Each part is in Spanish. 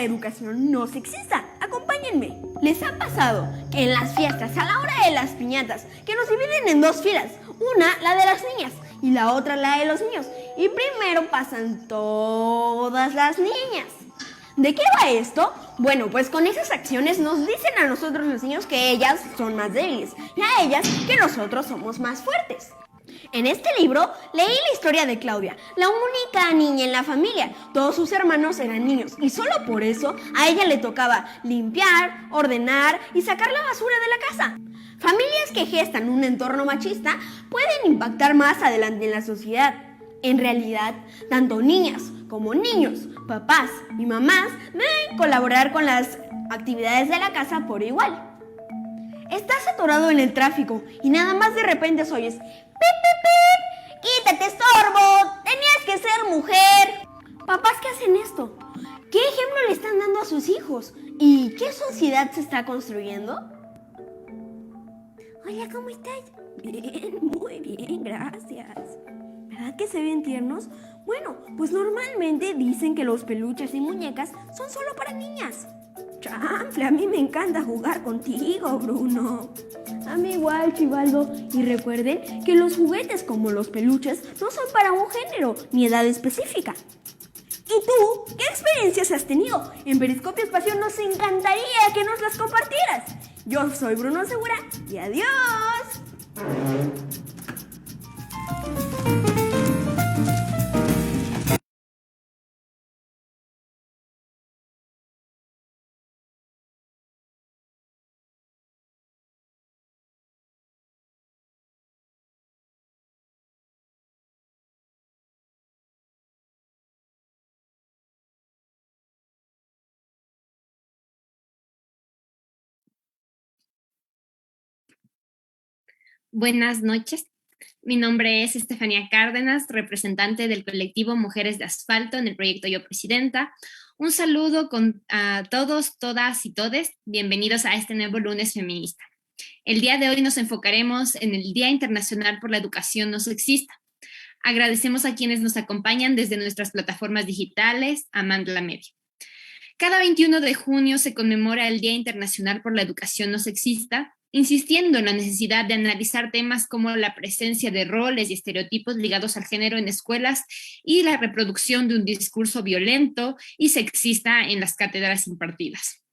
educación no sexista. Acompáñenme. ¿Les ha pasado que en las fiestas, a la hora de las piñatas, que nos dividen en dos filas, una la de las niñas y la otra la de los niños, y primero pasan todas las niñas? ¿De qué va esto? Bueno, pues con esas acciones nos dicen a nosotros los niños que ellas son más débiles y a ellas que nosotros somos más fuertes. En este libro leí la historia de Claudia, la única niña en la familia. Todos sus hermanos eran niños y solo por eso a ella le tocaba limpiar, ordenar y sacar la basura de la casa. Familias que gestan un entorno machista pueden impactar más adelante en la sociedad. En realidad, tanto niñas como niños, papás y mamás deben colaborar con las actividades de la casa por igual. Estás atorado en el tráfico y nada más de repente oyes ¡pip, pip, pip! ¡Quítate, estorbo! ¡Tenías que ser mujer! Papás que hacen esto, ¿qué ejemplo le están dando a sus hijos? ¿Y qué sociedad se está construyendo? Hola, ¿cómo estás? Bien, muy bien, gracias. ¿Verdad que se ven tiernos? Bueno, pues normalmente dicen que los peluches y muñecas son solo para niñas. Chanfle, a mí me encanta jugar contigo, Bruno. A mí igual, Chivaldo. Y recuerden que los juguetes como los peluches no son para un género ni edad específica. ¿Y tú? ¿Qué experiencias has tenido? En Periscopio Espacio nos encantaría que nos las compartieras. Yo soy Bruno Segura y adiós. Buenas noches. Mi nombre es Estefanía Cárdenas, representante del colectivo Mujeres de Asfalto en el proyecto Yo Presidenta. Un saludo a todos, todas y todes. Bienvenidos a este nuevo lunes feminista. El día de hoy nos enfocaremos en el Día Internacional por la Educación No Sexista. Agradecemos a quienes nos acompañan desde nuestras plataformas digitales, Amanda la Media. Cada 21 de junio se conmemora el Día Internacional por la Educación No Sexista, insistiendo en la necesidad de analizar temas como la presencia de roles y estereotipos ligados al género en escuelas y la reproducción de un discurso violento y sexista en las cátedras impartidas.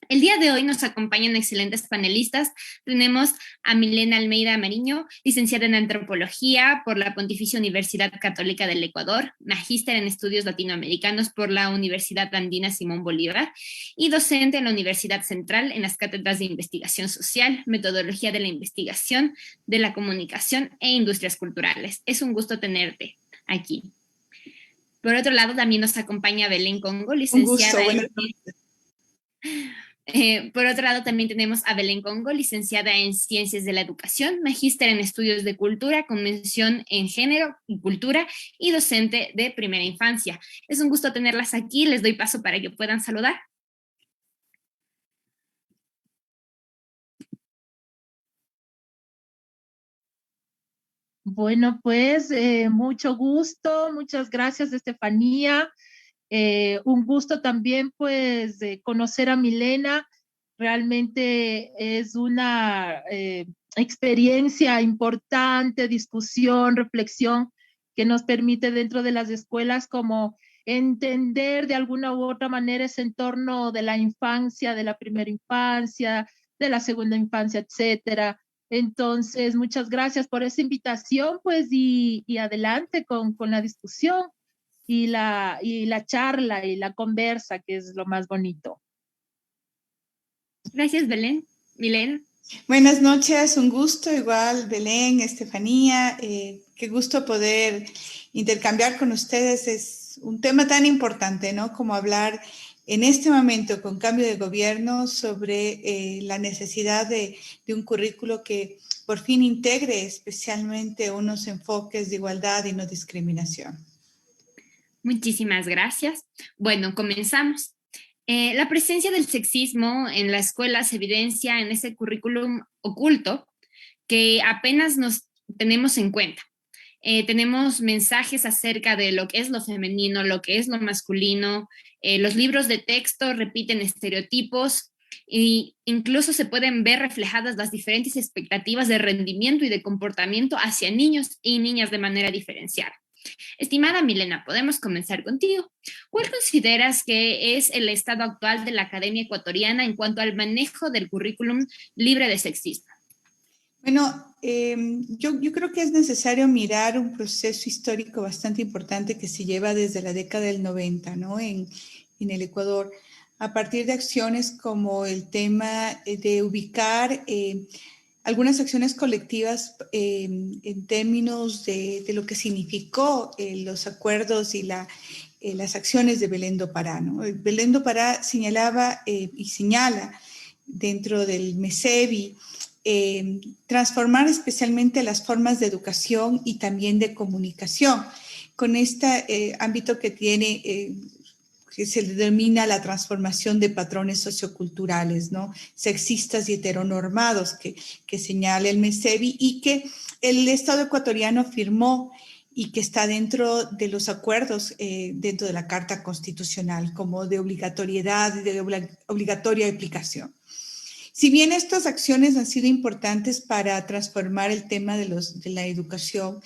El día de hoy nos acompañan excelentes panelistas. Tenemos a Milena Almeida Mariño, licenciada en Antropología por la Pontificia Universidad Católica del Ecuador, magíster en Estudios Latinoamericanos por la Universidad Andina Simón Bolívar y docente en la Universidad Central en las cátedras de Investigación Social, Metodología de la Investigación, de la Comunicación e Industrias Culturales. Es un gusto tenerte aquí. Por otro lado, también nos acompaña Belén Congo, licenciada Por otro lado, también tenemos a Belén Congo, licenciada en Ciencias de la Educación, magíster en Estudios de Cultura, con mención en Género y Cultura y docente de Primera Infancia. Es un gusto tenerlas aquí. Les doy paso para que puedan saludar. Bueno, pues mucho gusto, muchas gracias, Estefanía. Un gusto también, pues, de conocer a Milena. Realmente es una experiencia importante, discusión, reflexión, que nos permite dentro de las escuelas como entender de alguna u otra manera ese entorno de la infancia, de la primera infancia, de la segunda infancia, etcétera. Entonces, muchas gracias por esa invitación, pues, y adelante con la discusión y la charla y la conversa, que es lo más bonito. Gracias, Belén. Milena. Buenas noches, un gusto, igual Belén, Estefanía, qué gusto poder intercambiar con ustedes. Es un tema tan importante, ¿no? Como hablar en este momento con cambio de gobierno sobre la necesidad de un currículo que por fin integre especialmente unos enfoques de igualdad y no discriminación. Muchísimas gracias. Bueno, comenzamos. La presencia del sexismo en la escuela se evidencia en ese currículum oculto que apenas nos tenemos en cuenta. Tenemos mensajes acerca de lo que es lo femenino, lo que es lo masculino. Los libros de texto repiten estereotipos e incluso se pueden ver reflejadas las diferentes expectativas de rendimiento y de comportamiento hacia niños y niñas de manera diferenciada. Estimada Milena, podemos comenzar contigo. ¿Cuál consideras que es el estado actual de la Academia Ecuatoriana en cuanto al manejo del currículum libre de sexismo? Bueno, yo creo que es necesario mirar un proceso histórico bastante importante que se lleva desde la década del 90, ¿no? En el Ecuador, a partir de acciones como el tema de ubicar algunas acciones colectivas en términos de lo que significó los acuerdos y las acciones de Belén do Pará, ¿no? Belén do Pará señalaba y señala dentro del MESEBI transformar especialmente las formas de educación y también de comunicación, con este ámbito que tiene, que se denomina la transformación de patrones socioculturales, ¿no? Sexistas y heteronormados, que señala el MESEBI y que el Estado ecuatoriano firmó y que está dentro de los acuerdos, dentro de la Carta Constitucional, como de obligatoriedad y de obligatoria aplicación. Si bien estas acciones han sido importantes para transformar el tema de la educación,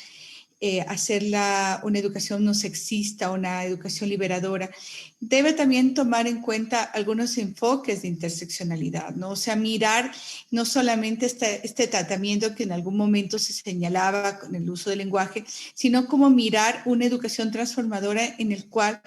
hacerla una educación no sexista, una educación liberadora, debe también tomar en cuenta algunos enfoques de interseccionalidad, ¿no? O sea, mirar no solamente este tratamiento que en algún momento se señalaba con el uso del lenguaje, sino como mirar una educación transformadora en el cual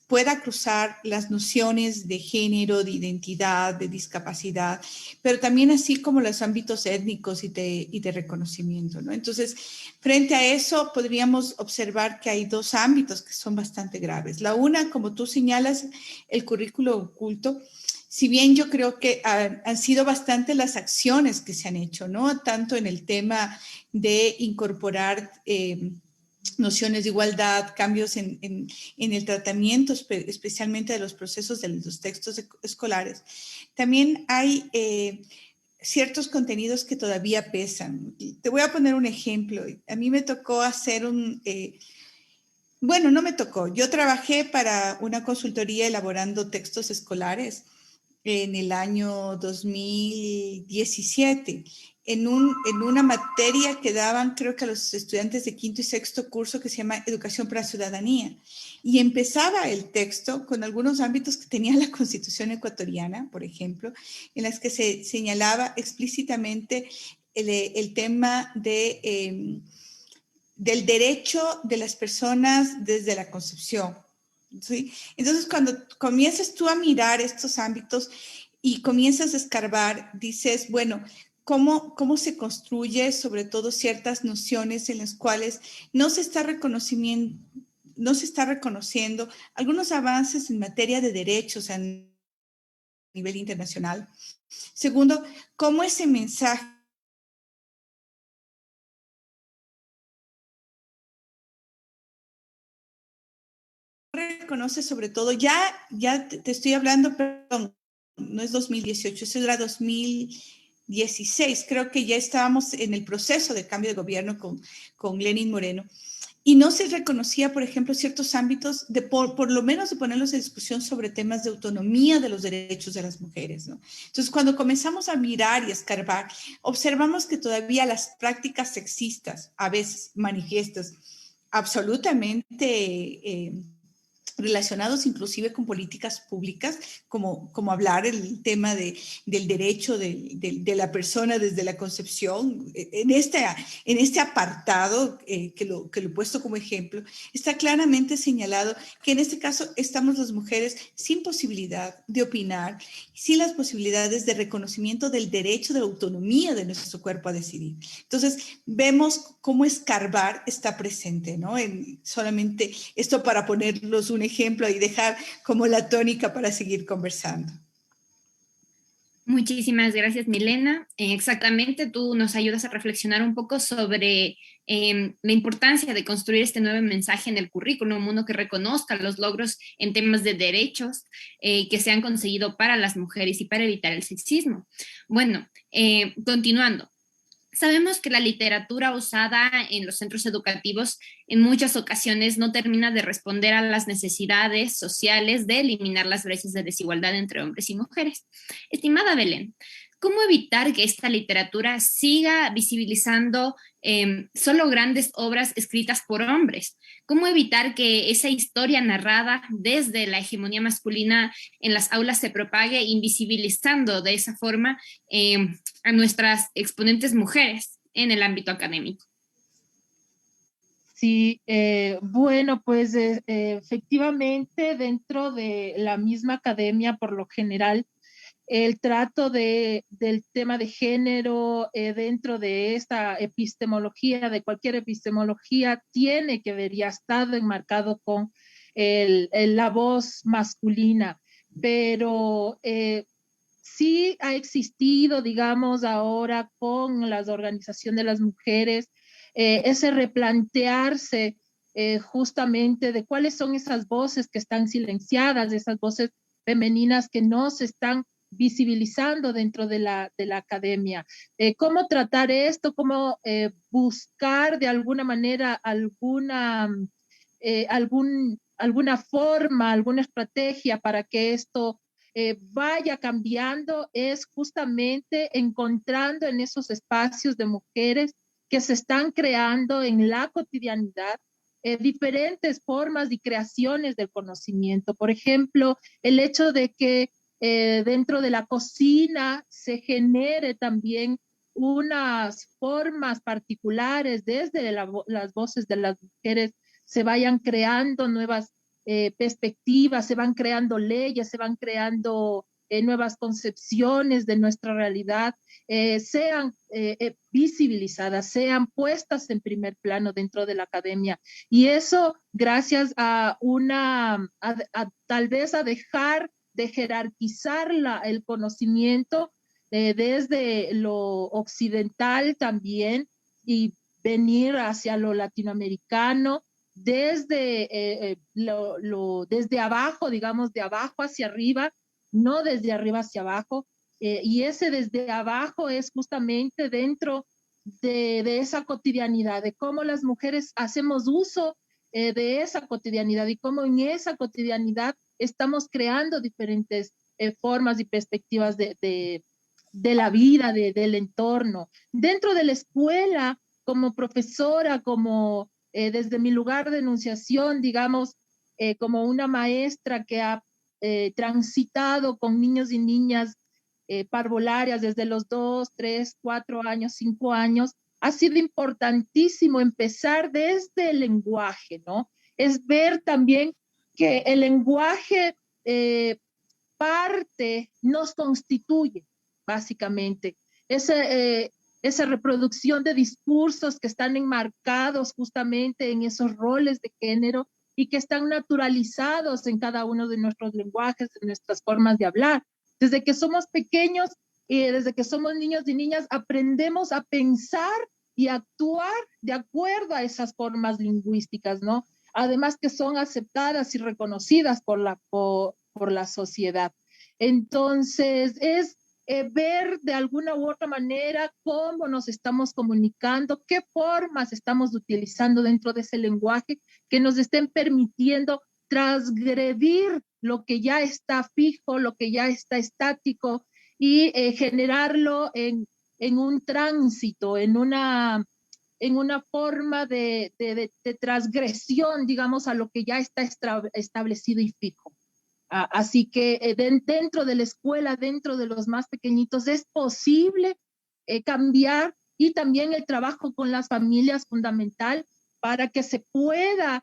pueda cruzar las nociones de género, de identidad, de discapacidad, pero también así como los ámbitos étnicos y de reconocimiento, ¿no? Entonces, frente a eso, podríamos observar que hay dos ámbitos que son bastante graves. La una, como tú señalas, el currículo oculto. Si bien yo creo que han sido bastante las acciones que se han hecho, ¿no? Tanto en el tema de incorporar nociones de igualdad, cambios en el tratamiento, especialmente de los procesos de los textos escolares. También hay ciertos contenidos que todavía pesan. Te voy a poner un ejemplo. A mí me tocó hacer bueno, no me tocó. Yo trabajé para una consultoría elaborando textos escolares en el año 2017, en una materia que daban, creo que a los estudiantes de quinto y sexto curso, que se llama Educación para la Ciudadanía. Y empezaba el texto con algunos ámbitos que tenía la Constitución ecuatoriana, por ejemplo, en las que se señalaba explícitamente el tema del derecho de las personas desde la concepción. ¿Sí? Entonces, cuando comienzas tú a mirar estos ámbitos y comienzas a escarbar, dices, bueno, ¿cómo se construye sobre todo ciertas nociones en las cuales no se está reconociendo algunos avances en materia de derechos a nivel internacional? Segundo, ¿cómo ese mensaje reconoce sobre todo, ya te estoy hablando, perdón, no es 2018, eso era 2016, creo que ya estábamos en el proceso de cambio de gobierno con Lenín Moreno, y no se reconocía, por ejemplo, ciertos ámbitos, por lo menos de ponerlos en discusión sobre temas de autonomía de los derechos de las mujeres, ¿no? Entonces, cuando comenzamos a mirar y escarbar, observamos que todavía las prácticas sexistas, a veces manifiestas, absolutamente relacionados inclusive con políticas públicas, como hablar el tema del derecho de la persona desde la concepción. En este apartado, que lo he puesto como ejemplo, está claramente señalado que en este caso estamos las mujeres sin posibilidad de opinar, sin las posibilidades de reconocimiento del derecho de autonomía de nuestro cuerpo a decidir. Entonces, vemos cómo escarbar está presente, ¿no? Solamente esto para ponerlos un ejemplo y dejar como la tónica para seguir conversando. Muchísimas gracias, Milena. Exactamente, tú nos ayudas a reflexionar un poco sobre la importancia de construir este nuevo mensaje en el currículum, uno que reconozca los logros en temas de derechos que se han conseguido para las mujeres y para evitar el sexismo. Bueno, continuando. Sabemos que la literatura usada en los centros educativos en muchas ocasiones no termina de responder a las necesidades sociales de eliminar las brechas de desigualdad entre hombres y mujeres. Estimada Belén, ¿cómo evitar que esta literatura siga visibilizando solo grandes obras escritas por hombres? ¿Cómo evitar que esa historia narrada desde la hegemonía masculina en las aulas se propague, invisibilizando de esa forma a nuestras exponentes mujeres en el ámbito académico? Sí, bueno, pues efectivamente dentro de la misma academia, por lo general, el trato del tema de género dentro de esta epistemología, de cualquier epistemología, tiene que ver y ha estado enmarcado con la voz masculina, pero sí ha existido, digamos, ahora con las organizaciones de las mujeres, ese replantearse justamente de cuáles son esas voces que están silenciadas, esas voces femeninas que no se están visibilizando dentro de la academia. ¿Cómo tratar esto? ¿Cómo buscar de alguna manera alguna forma, alguna estrategia para que esto vaya cambiando? Es justamente encontrando en esos espacios de mujeres que se están creando en la cotidianidad diferentes formas y creaciones del conocimiento. Por ejemplo, el hecho de que dentro de la cocina se genere también unas formas particulares desde las voces de las mujeres, se vayan creando nuevas perspectivas, se van creando leyes, se van creando nuevas concepciones de nuestra realidad, sean visibilizadas, sean puestas en primer plano dentro de la academia. Y eso gracias a tal vez a dejar de jerarquizar el conocimiento desde lo occidental también y venir hacia lo latinoamericano, desde abajo, digamos, de abajo hacia arriba, no desde arriba hacia abajo. Y ese desde abajo es justamente dentro de esa cotidianidad, de cómo las mujeres hacemos uso de esa cotidianidad y cómo en esa cotidianidad estamos creando diferentes formas y perspectivas de la vida, del entorno. Dentro de la escuela, como profesora, como desde mi lugar de enunciación, digamos, como una maestra que ha transitado con niños y niñas parvularias desde los 2, 3, 4 años, 5 años, ha sido importantísimo empezar desde el lenguaje, ¿no? Es ver también que el lenguaje nos constituye, básicamente. Esa reproducción de discursos que están enmarcados justamente en esos roles de género y que están naturalizados en cada uno de nuestros lenguajes, en nuestras formas de hablar. Desde que somos pequeños y desde que somos niños y niñas, aprendemos a pensar y actuar de acuerdo a esas formas lingüísticas, ¿no? Además que son aceptadas y reconocidas por la sociedad. Entonces, es ver de alguna u otra manera cómo nos estamos comunicando, qué formas estamos utilizando dentro de ese lenguaje que nos estén permitiendo transgredir lo que ya está fijo, lo que ya está estático y generarlo en un tránsito, en una forma de transgresión, digamos, a lo que ya está establecido y fijo. Así que dentro de la escuela, dentro de los más pequeñitos, es posible cambiar, y también el trabajo con las familias fundamental para que se pueda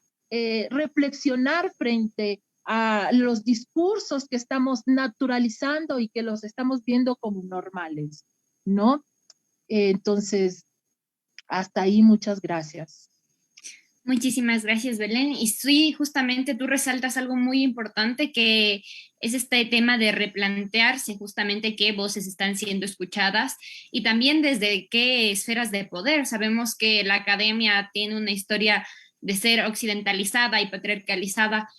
reflexionar frente a los discursos que estamos naturalizando y que los estamos viendo como normales, ¿no? Entonces, hasta ahí, muchas gracias. Muchísimas gracias, Belén. Y sí, justamente tú resaltas algo muy importante, que es este tema de replantearse justamente qué voces están siendo escuchadas y también desde qué esferas de poder. Sabemos que la academia tiene una historia de ser occidentalizada y patriarcalizada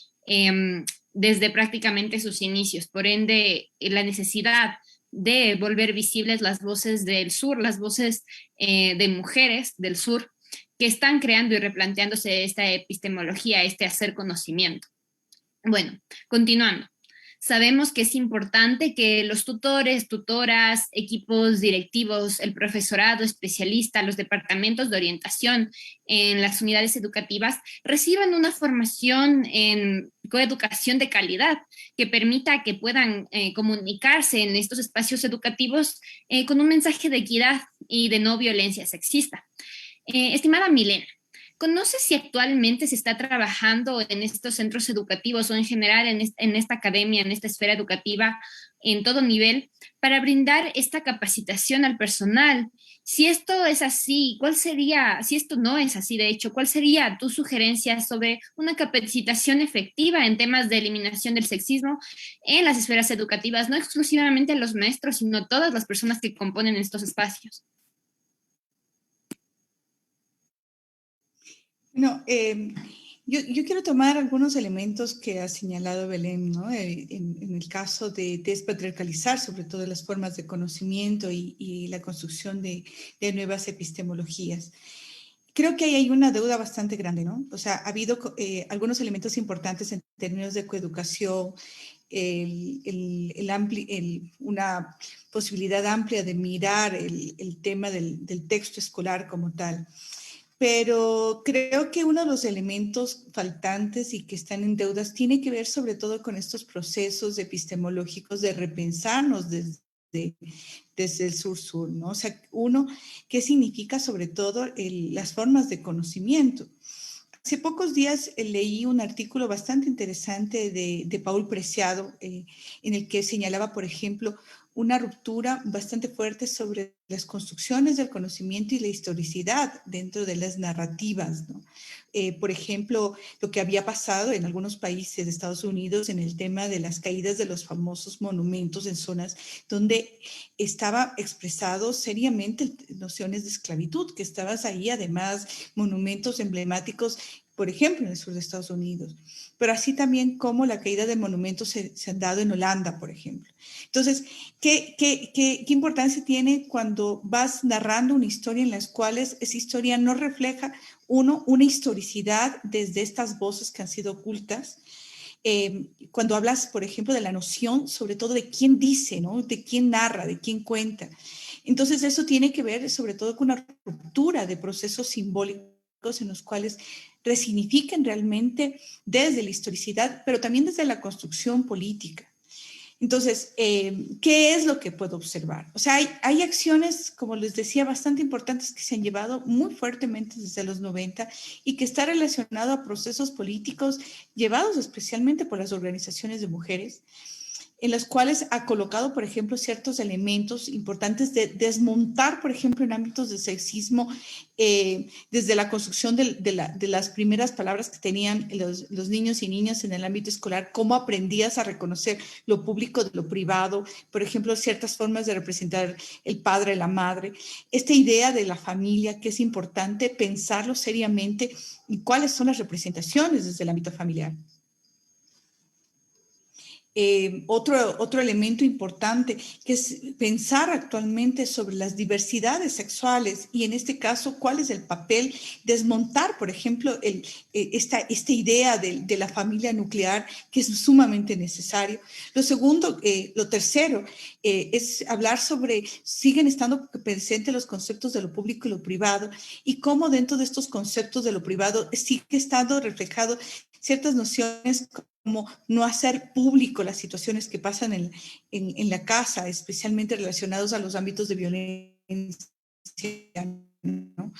desde prácticamente sus inicios. Por ende, la necesidad de volver visibles las voces del sur, las voces de mujeres del sur que están creando y replanteándose esta epistemología, este hacer conocimiento. Bueno, continuando. Sabemos que es importante que los tutores, tutoras, equipos directivos, el profesorado especialista, los departamentos de orientación en las unidades educativas reciban una formación en coeducación de calidad que permita que puedan comunicarse en estos espacios educativos con un mensaje de equidad y de no violencia sexista. Estimada Milena, ¿conoce si actualmente se está trabajando en estos centros educativos o en general en esta academia, en esta esfera educativa, en todo nivel, para brindar esta capacitación al personal? Si esto es así, ¿cuál sería, si esto no es así, de hecho, cuál sería tu sugerencia sobre una capacitación efectiva en temas de eliminación del sexismo en las esferas educativas, no exclusivamente los maestros, sino todas las personas que componen estos espacios? No, yo quiero tomar algunos elementos que ha señalado Belén, ¿no? En el caso de despatriarcalizar, sobre todo las formas de conocimiento y la construcción de nuevas epistemologías. Creo que ahí hay una deuda bastante grande, ¿no? O sea, ha habido algunos elementos importantes en términos de coeducación, una posibilidad amplia de mirar el tema del texto escolar como tal. Pero creo que uno de los elementos faltantes y que están en deudas tiene que ver sobre todo con estos procesos epistemológicos de repensarnos desde el sur-sur, ¿no? O sea, uno, ¿qué significa sobre todo las formas de conocimiento? Hace pocos días leí un artículo bastante interesante de Paul Preciado, en el que señalaba, por ejemplo, una ruptura bastante fuerte sobre las construcciones del conocimiento y la historicidad dentro de las narrativas, ¿no? Por ejemplo, lo que había pasado en algunos países de Estados Unidos en el tema de las caídas de los famosos monumentos en zonas donde estaba expresado seriamente nociones de esclavitud, que estabas ahí, además, monumentos emblemáticos, por ejemplo, en el sur de Estados Unidos, pero así también como la caída de monumentos se han dado en Holanda, por ejemplo. Entonces, ¿qué importancia tiene cuando vas narrando una historia en las cuales esa historia no refleja, una historicidad desde estas voces que han sido ocultas? Cuando hablas, por ejemplo, de la noción, sobre todo de quién dice, ¿no? De quién narra, de quién cuenta. Entonces, eso tiene que ver sobre todo con una ruptura de procesos simbólicos en los cuales resignifiquen realmente desde la historicidad, pero también desde la construcción política. Entonces, ¿qué es lo que puedo observar? O sea, hay acciones, como les decía, bastante importantes que se han llevado muy fuertemente desde los 90 y que está relacionado a procesos políticos llevados especialmente por las organizaciones de mujeres, en las cuales ha colocado, por ejemplo, ciertos elementos importantes de desmontar, por ejemplo, en ámbitos de sexismo, desde la construcción de las primeras palabras que tenían los niños y niñas en el ámbito escolar, cómo aprendías a reconocer lo público de lo privado, por ejemplo, ciertas formas de representar el padre, la madre, esta idea de la familia, que es importante pensarlo seriamente y cuáles son las representaciones desde el ámbito familiar. Otro elemento importante que es pensar actualmente sobre las diversidades sexuales y en este caso cuál es el papel, desmontar por ejemplo esta idea de la familia nuclear que es sumamente necesario. Lo tercero es hablar sobre, siguen estando presentes los conceptos de lo público y lo privado y cómo dentro de estos conceptos de lo privado sigue estando reflejado ciertas nociones como no hacer público las situaciones que pasan en la casa, especialmente relacionados a los ámbitos de violencia, ¿no?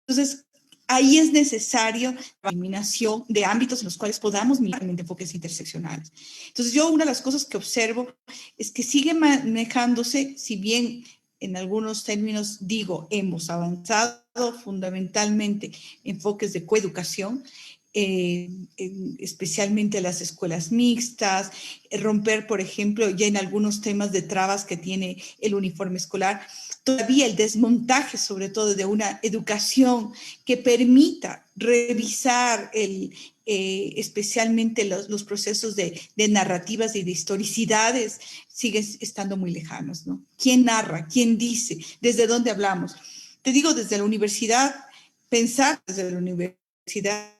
Entonces, ahí es necesario la eliminación de ámbitos en los cuales podamos mirar enfoques interseccionales. Entonces, yo una de las cosas que observo es que sigue manejándose, si bien en algunos términos digo, hemos avanzado fundamentalmente enfoques de coeducación, especialmente las escuelas mixtas, romper, por ejemplo, ya en algunos temas de trabas que tiene el uniforme escolar, todavía el desmontaje, sobre todo, de una educación que permita revisar especialmente los procesos de narrativas y de historicidades, siguen estando muy lejanos, ¿no? ¿Quién narra? ¿Quién dice? ¿Desde dónde hablamos? Te digo, desde la universidad, pensar desde la universidad,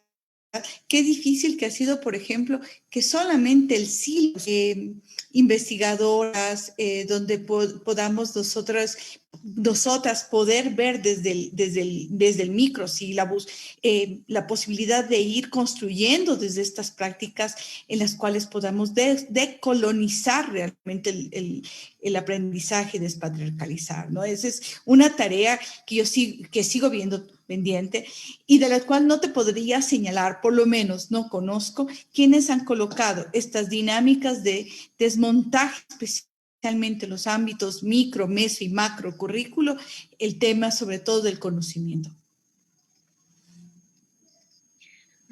qué difícil que ha sido, por ejemplo, que solamente el silo investigadoras, donde podamos nosotras poder ver desde el microsílabus la posibilidad de ir construyendo desde estas prácticas en las cuales podamos decolonizar realmente el aprendizaje y despatriarcalizar, ¿no? Esa es una tarea que que sigo viendo pendiente y de la cual no te podría señalar, por lo menos no conozco, quienes han colocado estas dinámicas de desmontaje, especialmente en los ámbitos micro, meso y macro currículo, el tema sobre todo del conocimiento.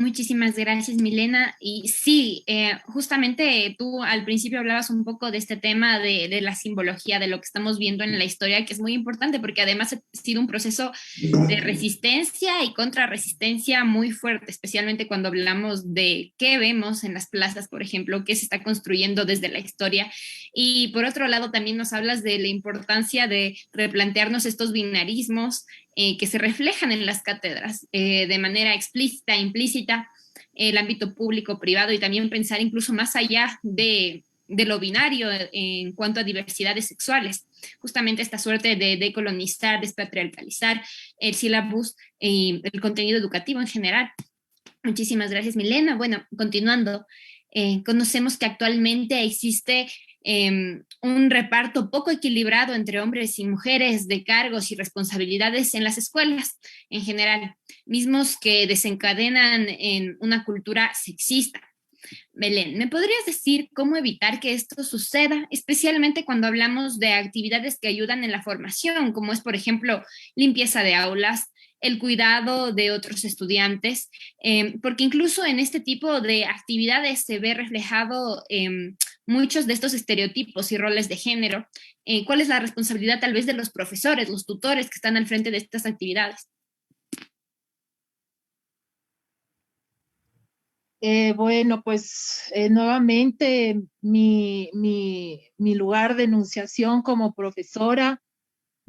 Muchísimas gracias, Milena. Y sí, justamente tú al principio hablabas un poco de este tema de la simbología, de lo que estamos viendo en la historia, que es muy importante porque además ha sido un proceso de resistencia y contrarresistencia muy fuerte, especialmente cuando hablamos de qué vemos en las plazas, por ejemplo, qué se está construyendo desde la historia. Y por otro lado, también nos hablas de la importancia de replantearnos estos binarismos que se reflejan en las cátedras de manera explícita, implícita, el ámbito público, privado, y también pensar incluso más allá de lo binario en cuanto a diversidades sexuales. Justamente esta suerte de decolonizar, despatriarcalizar el sílabus y el contenido educativo en general. Muchísimas gracias, Milena. Bueno, continuando, conocemos que actualmente existe un reparto poco equilibrado entre hombres y mujeres de cargos y responsabilidades en las escuelas en general, mismos que desencadenan en una cultura sexista. Belén, ¿me podrías decir cómo evitar que esto suceda, especialmente cuando hablamos de actividades que ayudan en la formación, como es, por ejemplo, limpieza de aulas, el cuidado de otros estudiantes, porque incluso en este tipo de actividades se ve reflejado muchos de estos estereotipos y roles de género? ¿Cuál es la responsabilidad tal vez de los profesores, los tutores que están al frente de estas actividades? Bueno, pues nuevamente mi lugar de enunciación como profesora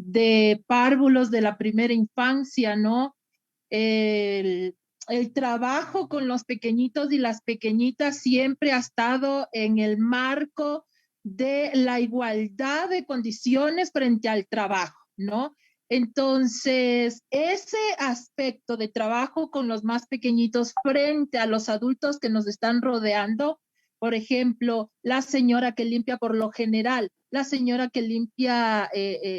de párvulos de la primera infancia, ¿no? El, el trabajo con los pequeñitos y las pequeñitas siempre ha estado en el marco de la igualdad de condiciones frente al trabajo, ¿no? Entonces, ese aspecto de trabajo con los más pequeñitos frente a los adultos que nos están rodeando, por ejemplo, la señora que limpia por lo general, la señora que limpia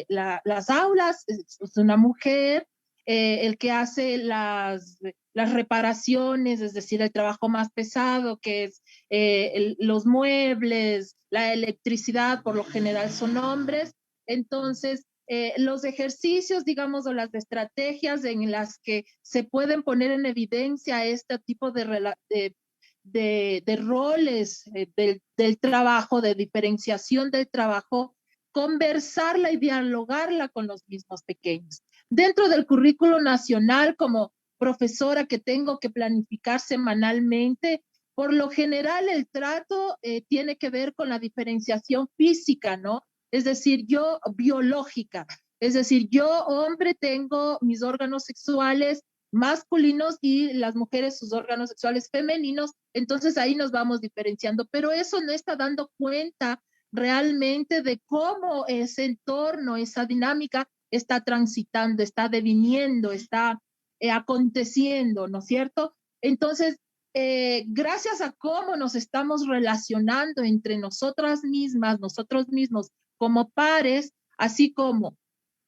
las aulas es una mujer, el que hace las reparaciones, es decir, el trabajo más pesado, que es los muebles, la electricidad, por lo general son hombres. Entonces, los ejercicios, digamos, o las estrategias en las que se pueden poner en evidencia este tipo de roles del trabajo, de diferenciación del trabajo, conversarla y dialogarla con los mismos pequeños. Dentro del currículo nacional, como profesora que tengo que planificar semanalmente, por lo general el trato tiene que ver con la diferenciación física, ¿no? Es decir, yo biológica, es decir, yo hombre tengo mis órganos sexuales masculinos y las mujeres sus órganos sexuales femeninos, entonces ahí nos vamos diferenciando, pero eso no está dando cuenta realmente de cómo ese entorno, esa dinámica está transitando, está deviniendo, está aconteciendo, ¿no es cierto? Entonces, gracias a cómo nos estamos relacionando entre nosotras mismas, nosotros mismos como pares, así como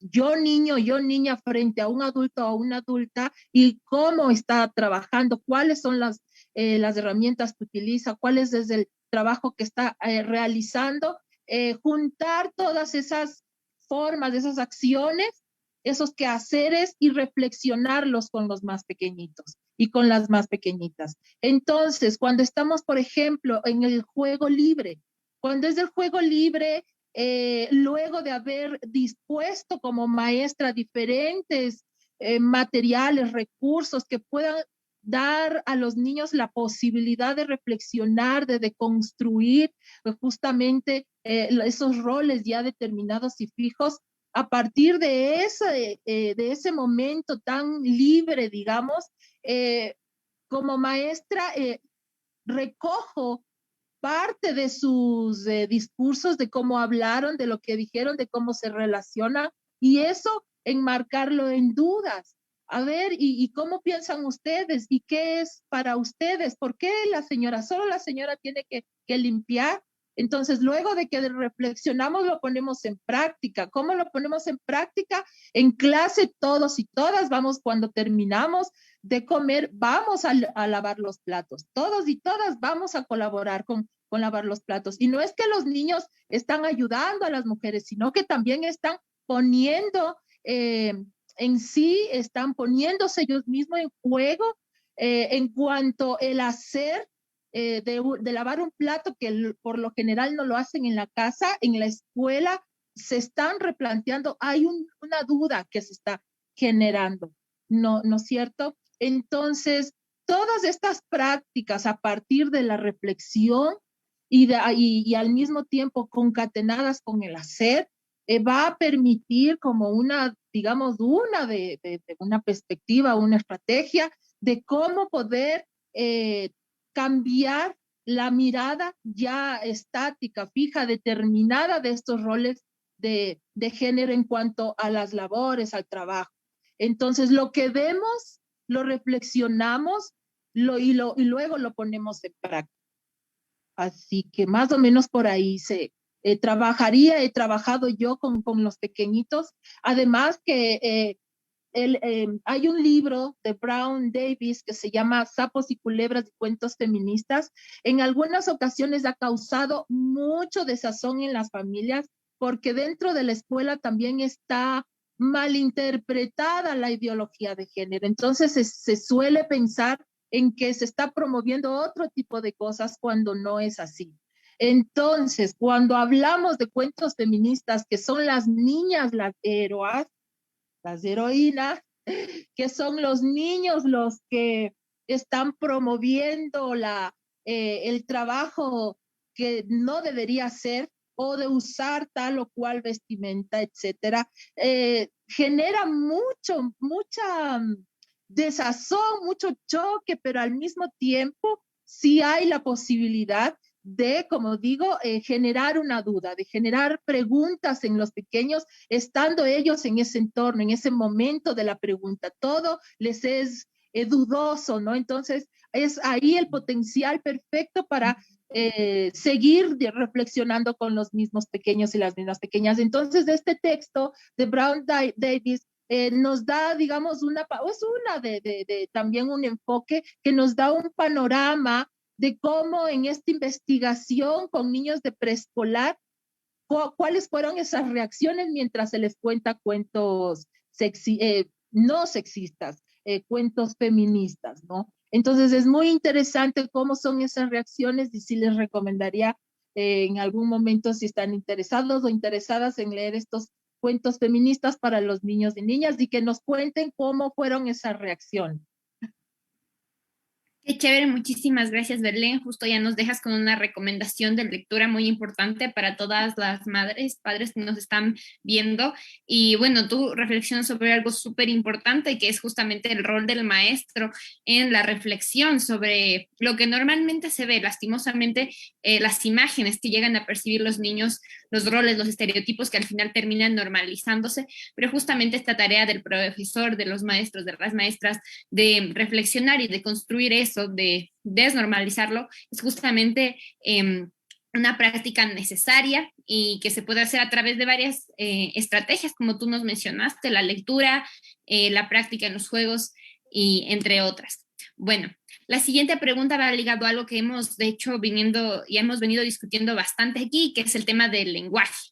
yo niño, yo niña frente a un adulto o una adulta y cómo está trabajando, cuáles son las herramientas que utiliza, cuál es desde el trabajo que está realizando, juntar todas esas formas, esas acciones, esos quehaceres y reflexionarlos con los más pequeñitos. y con las más pequeñitas. Entonces, cuando estamos, por ejemplo, en el juego libre, cuando es el juego libre, luego de haber dispuesto como maestra diferentes materiales, recursos que puedan dar a los niños la posibilidad de reflexionar, de deconstruir justamente esos roles ya determinados y fijos, a partir de ese momento tan libre, digamos, como maestra, recojo parte de sus discursos, de cómo hablaron, de lo que dijeron, de cómo se relacionan, y eso enmarcarlo en dudas. A ver, ¿y cómo piensan ustedes? ¿Y qué es para ustedes? ¿Por qué solo la señora tiene que limpiar? Entonces, luego de que reflexionamos, lo ponemos en práctica. ¿Cómo lo ponemos en práctica? En clase, todos y todas vamos, cuando terminamos de comer, vamos a lavar los platos. Todos y todas vamos a colaborar con lavar los platos. Y no es que los niños están ayudando a las mujeres, sino que también están poniendo en sí, están poniéndose ellos mismos en juego en cuanto el hacer de lavar un plato que por lo general no lo hacen en la casa, en la escuela, se están replanteando, hay una duda que se está generando, ¿no es cierto? Entonces, todas estas prácticas a partir de la reflexión y al mismo tiempo concatenadas con el hacer, va a permitir como una, digamos, de una perspectiva, una estrategia de cómo poder cambiar la mirada ya estática, fija, determinada de estos roles de género en cuanto a las labores, al trabajo. Entonces, lo que vemos, lo reflexionamos y luego lo ponemos en práctica. Así que más o menos por ahí he trabajado yo con los pequeñitos. Además que hay un libro de Brown Davis que se llama Sapos y Culebras y Cuentos Feministas. En algunas ocasiones ha causado mucho desazón en las familias porque dentro de la escuela también está malinterpretada la ideología de género. Entonces se suele pensar en que se está promoviendo otro tipo de cosas cuando no es así. Entonces, cuando hablamos de cuentos feministas, que son las niñas las héroas, las heroínas, que son los niños los que están promoviendo el trabajo que no debería ser o de usar tal o cual vestimenta, etcétera, genera mucha desazón, mucho choque, pero al mismo tiempo sí hay la posibilidad de, como digo, generar una duda, de generar preguntas en los pequeños, estando ellos en ese entorno, en ese momento de la pregunta. Todo les es dudoso, ¿no? Entonces, es ahí el potencial perfecto para seguir reflexionando con los mismos pequeños y las mismas pequeñas. Entonces, este texto de Brown Davis nos da, digamos, también un enfoque que nos da un panorama de cómo en esta investigación con niños de preescolar, cuáles fueron esas reacciones mientras se les cuenta cuentos no sexistas, cuentos feministas, ¿no? Entonces es muy interesante cómo son esas reacciones y sí les recomendaría en algún momento, si están interesados o interesadas en leer estos cuentos feministas para los niños y niñas, y que nos cuenten cómo fueron esas reacciones. Qué chévere, muchísimas gracias, Belén. Justo ya nos dejas con una recomendación de lectura muy importante para todas las madres, padres que nos están viendo. Y bueno, tú reflexionas sobre algo súper importante, que es justamente el rol del maestro en la reflexión sobre lo que normalmente se ve, lastimosamente, las imágenes que llegan a percibir los niños, los roles, los estereotipos que al final terminan normalizándose, pero justamente esta tarea del profesor, de los maestros, de las maestras, de reflexionar y de construir eso, de desnormalizarlo, es justamente una práctica necesaria y que se puede hacer a través de varias estrategias, como tú nos mencionaste, la lectura, la práctica en los juegos y entre otras. Bueno, la siguiente pregunta va ligado a algo que hemos, de hecho, hemos venido discutiendo bastante aquí, que es el tema del lenguaje.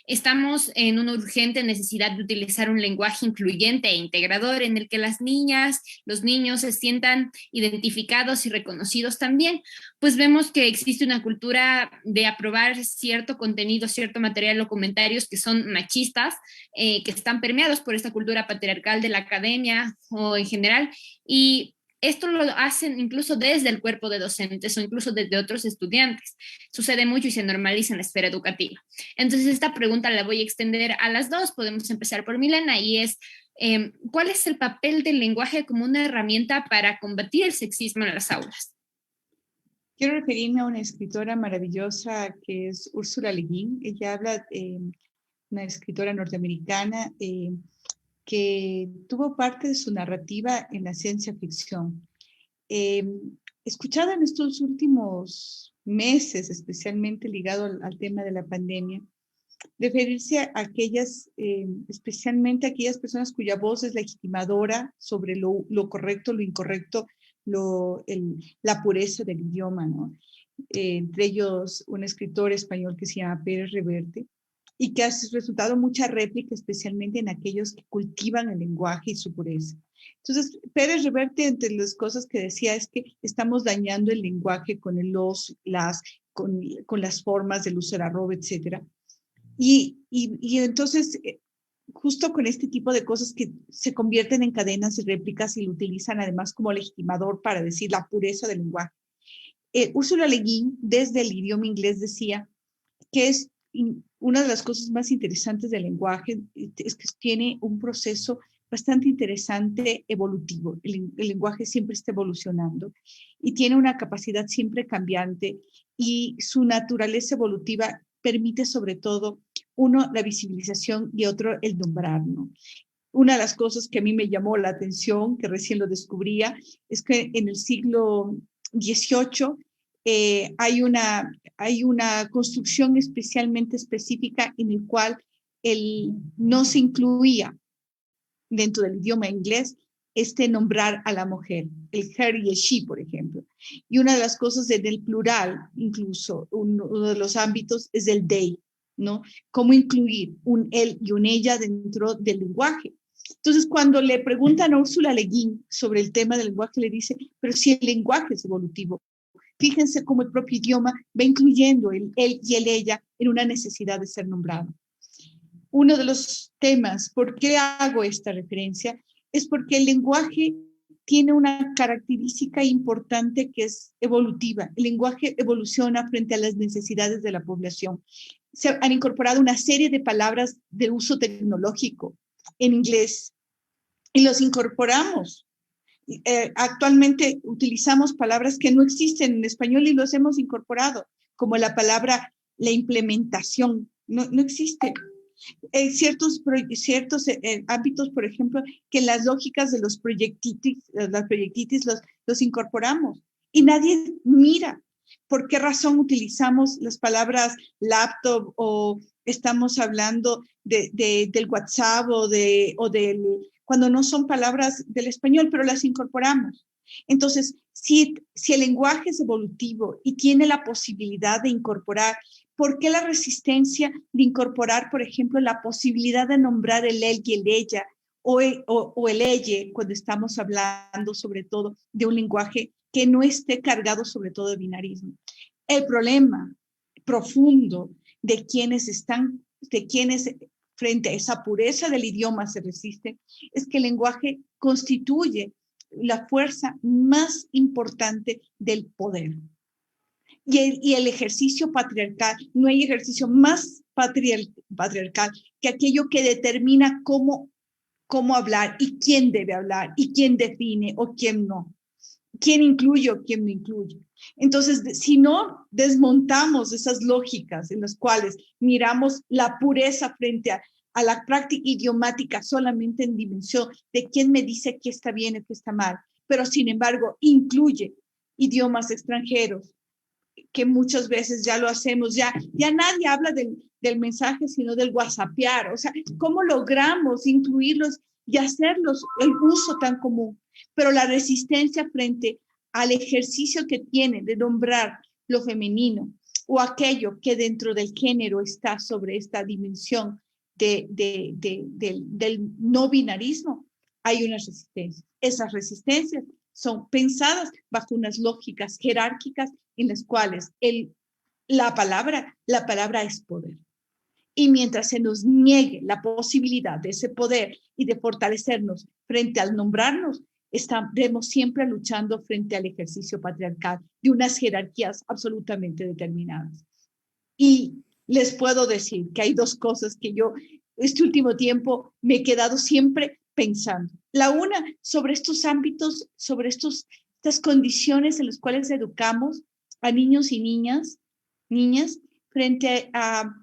Estamos en una urgente necesidad de utilizar un lenguaje incluyente e integrador en el que las niñas, los niños se sientan identificados y reconocidos también, pues vemos que existe una cultura de aprobar cierto contenido, cierto material o comentarios que son machistas, que están permeados por esta cultura patriarcal de la academia o en general, y esto lo hacen incluso desde el cuerpo de docentes o incluso desde otros estudiantes. Sucede mucho y se normaliza en la esfera educativa. Entonces, esta pregunta la voy a extender a las dos. Podemos empezar por Milena y es, ¿cuál es el papel del lenguaje como una herramienta para combatir el sexismo en las aulas? Quiero referirme a una escritora maravillosa que es Ursula Le Guin. Ella habla, una escritora norteamericana, que tuvo parte de su narrativa en la ciencia ficción. Escuchada en estos últimos meses, especialmente ligado al tema de la pandemia, referirse a aquellas, especialmente a aquellas personas cuya voz es legitimadora sobre lo correcto, lo incorrecto, la pureza del idioma, ¿no? Entre ellos un escritor español que se llama Pérez Reverte, y que ha resultado mucha réplica, especialmente en aquellos que cultivan el lenguaje y su pureza. Entonces, Pérez Reverte, entre las cosas que decía, es que estamos dañando el lenguaje con el los, las, con las formas del uso del arroba, etc. Y entonces, justo con este tipo de cosas que se convierten en cadenas y réplicas y lo utilizan además como legitimador para decir la pureza del lenguaje. Ursula Le Guin, desde el idioma inglés, decía que es una de las cosas más interesantes del lenguaje es que tiene un proceso bastante interesante evolutivo. El lenguaje siempre está evolucionando y tiene una capacidad siempre cambiante y su naturaleza evolutiva permite sobre todo, uno, la visibilización y otro, el nombrar, ¿no? Una de las cosas que a mí me llamó la atención, que recién lo descubría, es que en el siglo XVIII hay una construcción especialmente específica en el cual no se incluía dentro del idioma inglés nombrar a la mujer, el her y el she, por ejemplo. Y una de las cosas en el plural, incluso, uno de los ámbitos es el they, ¿no? Cómo incluir un él y un ella dentro del lenguaje. Entonces, cuando le preguntan a Ursula Le Guin sobre el tema del lenguaje, le dice, pero si el lenguaje es evolutivo, fíjense cómo el propio idioma va incluyendo el él y el ella en una necesidad de ser nombrado. Uno de los temas, ¿por qué hago esta referencia? Es porque el lenguaje tiene una característica importante que es evolutiva. El lenguaje evoluciona frente a las necesidades de la población. Se han incorporado una serie de palabras de uso tecnológico en inglés y los incorporamos. Actualmente utilizamos palabras que no existen en español y los hemos incorporado, como la palabra la implementación, no existe. Ciertos ámbitos, por ejemplo, que las lógicas de las proyectitis los incorporamos y nadie mira por qué razón utilizamos las palabras laptop o estamos hablando del WhatsApp o del cuando no son palabras del español, pero las incorporamos. Entonces, si el lenguaje es evolutivo y tiene la posibilidad de incorporar, ¿por qué la resistencia de incorporar, por ejemplo, la posibilidad de nombrar el él y el ella o el ella cuando estamos hablando sobre todo de un lenguaje que no esté cargado sobre todo de binarismo? El problema profundo de quienes frente a esa pureza del idioma se resiste, es que el lenguaje constituye la fuerza más importante del poder. Y el ejercicio patriarcal, no hay ejercicio más patriarcal que aquello que determina cómo hablar y quién debe hablar y quién define o quién no, quién incluye o quién no incluye. Entonces, si no desmontamos esas lógicas en las cuales miramos la pureza frente a la práctica idiomática solamente en dimensión de quién me dice qué está bien y qué está mal, pero sin embargo incluye idiomas extranjeros, que muchas veces ya lo hacemos, ya nadie habla del mensaje, sino del whatsappear. O sea, ¿cómo logramos incluirlos y hacerlos el uso tan común? Pero la resistencia frente al ejercicio que tiene de nombrar lo femenino, o aquello que dentro del género está sobre esta dimensión del no binarismo, hay unas resistencias. Esas resistencias son pensadas bajo unas lógicas jerárquicas en las cuales la palabra es poder. Y mientras se nos niegue la posibilidad de ese poder y de fortalecernos frente al nombrarnos, estaremos siempre luchando frente al ejercicio patriarcal de unas jerarquías absolutamente determinadas. Y les puedo decir que hay dos cosas que yo este último tiempo me he quedado siempre pensando. La una, sobre estos ámbitos, sobre estas condiciones en las cuales educamos a niños y niñas frente a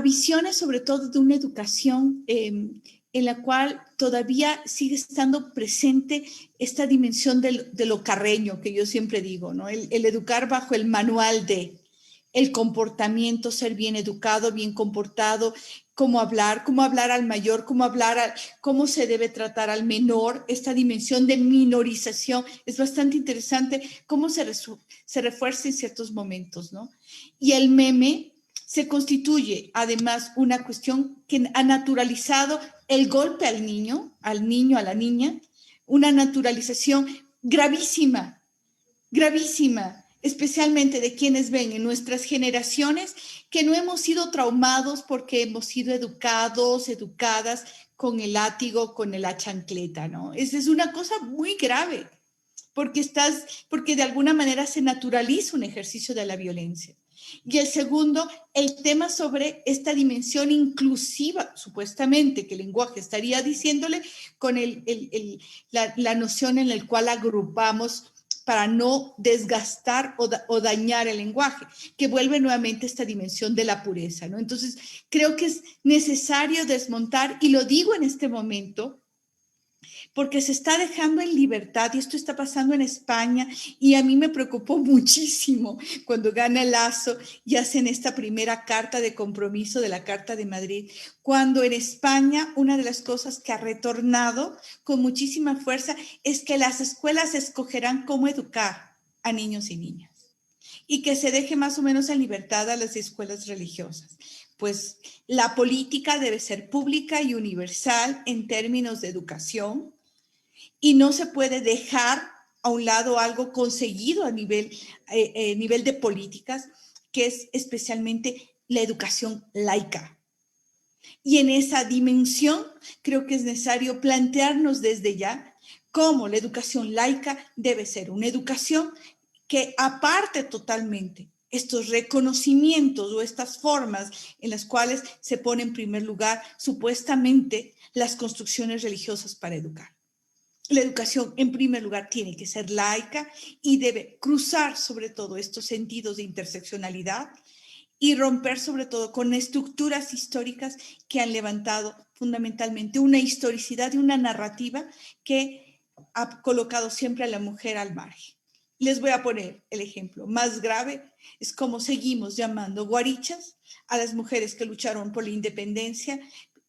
visiones sobre todo de una educación en la cual todavía sigue estando presente esta dimensión de lo carreño, que yo siempre digo, ¿no? El educar bajo el manual de el comportamiento, ser bien educado, bien comportado, cómo hablar al mayor, cómo se debe tratar al menor, esta dimensión de minorización. Es bastante interesante cómo se refuerza en ciertos momentos, ¿no? Y el meme se constituye además una cuestión que ha naturalizado el golpe al niño, a la niña, una naturalización gravísima, especialmente de quienes ven en nuestras generaciones que no hemos sido traumados porque hemos sido educadas con el látigo, con la chancleta, ¿no? Esa es una cosa muy grave, porque de alguna manera se naturaliza un ejercicio de la violencia. Y el segundo, el tema sobre esta dimensión inclusiva, supuestamente, que el lenguaje estaría diciéndole con la noción en la cual agrupamos para no desgastar o dañar el lenguaje, que vuelve nuevamente esta dimensión de la pureza, ¿no? Entonces, creo que es necesario desmontar, y lo digo en este momento, porque se está dejando en libertad, y esto está pasando en España, y a mí me preocupó muchísimo cuando gana Lasso y hacen esta primera carta de compromiso de la Carta de Madrid, cuando en España una de las cosas que ha retornado con muchísima fuerza es que las escuelas escogerán cómo educar a niños y niñas, y que se deje más o menos en libertad a las escuelas religiosas. Pues la política debe ser pública y universal en términos de educación, y no se puede dejar a un lado algo conseguido a nivel de políticas, que es especialmente la educación laica. Y en esa dimensión creo que es necesario plantearnos desde ya cómo la educación laica debe ser una educación que aparte totalmente estos reconocimientos o estas formas en las cuales se pone en primer lugar supuestamente las construcciones religiosas para educar. La educación, en primer lugar, tiene que ser laica y debe cruzar sobre todo estos sentidos de interseccionalidad y romper sobre todo con estructuras históricas que han levantado fundamentalmente una historicidad y una narrativa que ha colocado siempre a la mujer al margen. Les voy a poner el ejemplo más grave, es como seguimos llamando guarichas a las mujeres que lucharon por la independencia